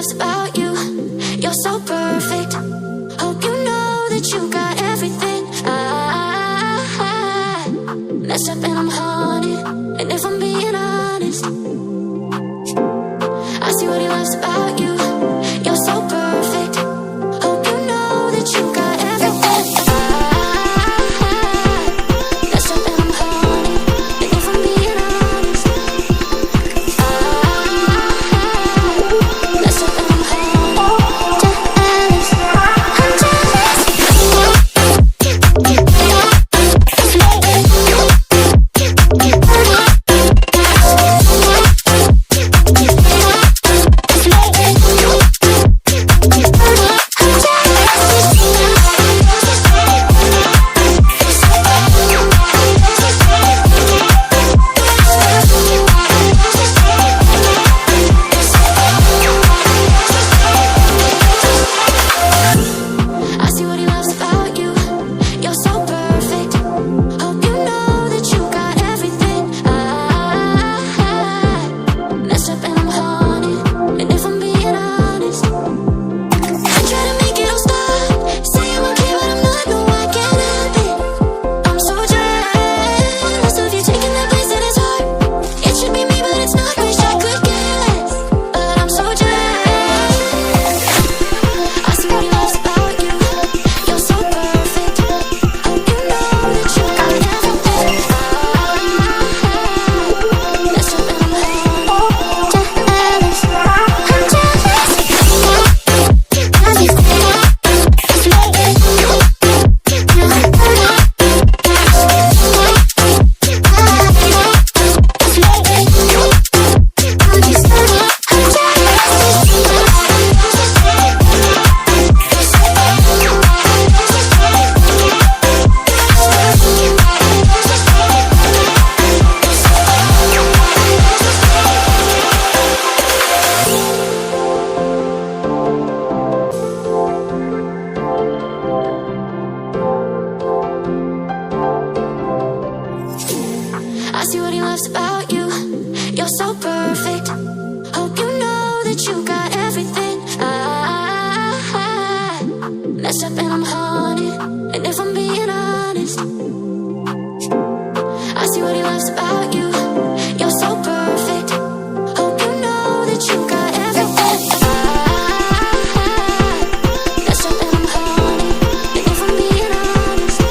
loves about you. You're so perfect. Hope you know that you got everything. I mess up and I'm haunted. And if I'm being honest, I see what he loves about you. You're so perfect. Hope you know that you got everything. I mess up and I'm haunted. And if I'm being honest, mess up and I'm haunted. Jealous, I'm jealous. I see what he loves about you. You're so perfect. Hope you know that you got everything. I mess up and I'm haunted. And if I'm being honest, I try to make it all stop. Say I'm okay, but I'm not. No, I can't help it. I'm so jealous of you taking that place in his heart. It should be me, but it's not. Wish I could care less, but I'm so jealous. I see what he loves about you. You're so perfect. Hope you know that you got everything. Mess up and I'm haunted. Jealous, I'm jealous. I see what he loves about you. You're so perfect. Hope you know that you got everything. I mess up and I'm haunted. And if I'm being honest, I see what he loves about you. You're so perfect. Hope you know that you got everything. I mess up and I'm haunted. And if I'm being honest,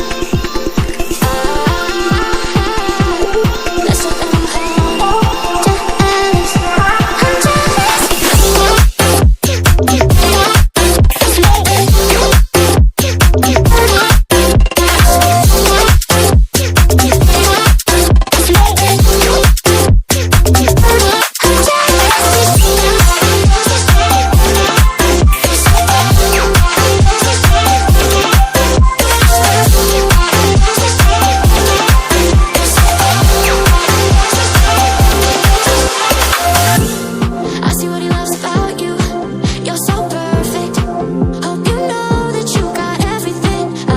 mess up and I'm haunted. Jealous, I'm jealous. I see what he loves about you. You're so perfect. Hope you know that you got everything. I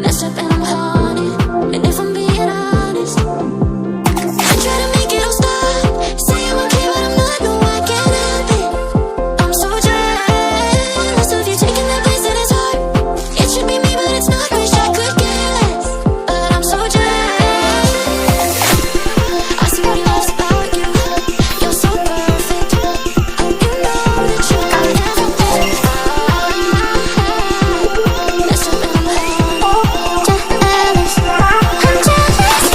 mess up and I'm haunted. And if I'm being honest, I try to make it all stop. Say I'm okay, but I'm not. No, I can't help it. I'm so jealous of you taking that place in his heart. It should be me, but it's not. Wish I could care less, but I'm so jealous. I see what he loves about you. You're so perfect. Hope you know that you got everything. Mess up and I'm haunted. Jealous, I'm jealous.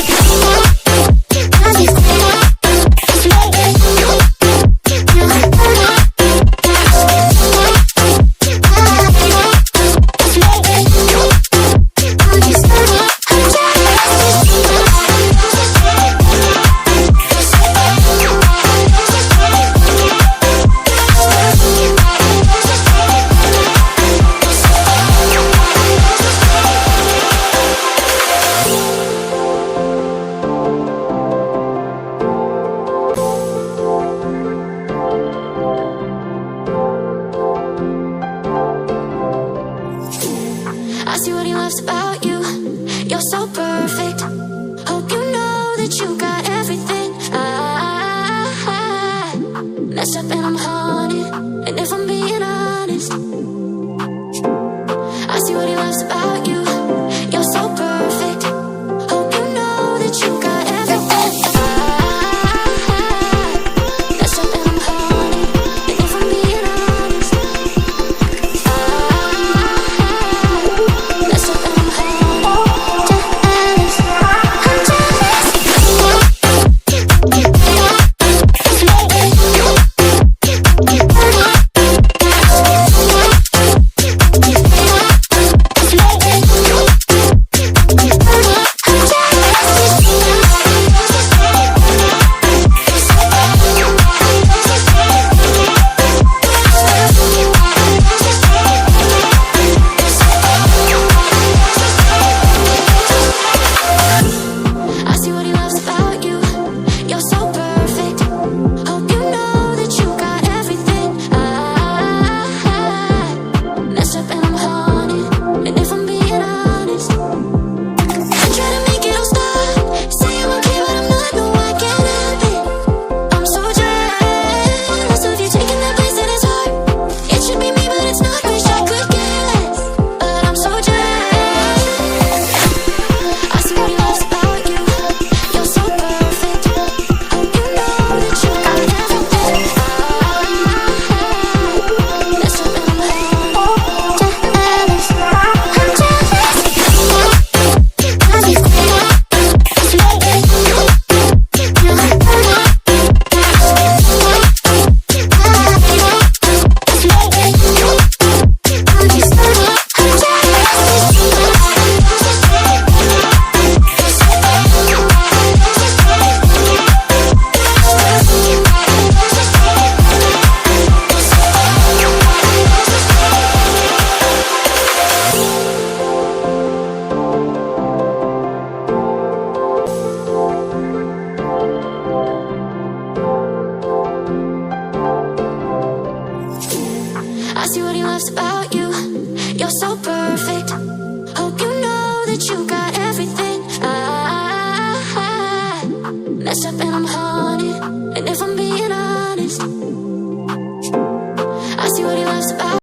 I see what he loves about you. You're so perfect. Hope you know that you got everything. I mess up just about you.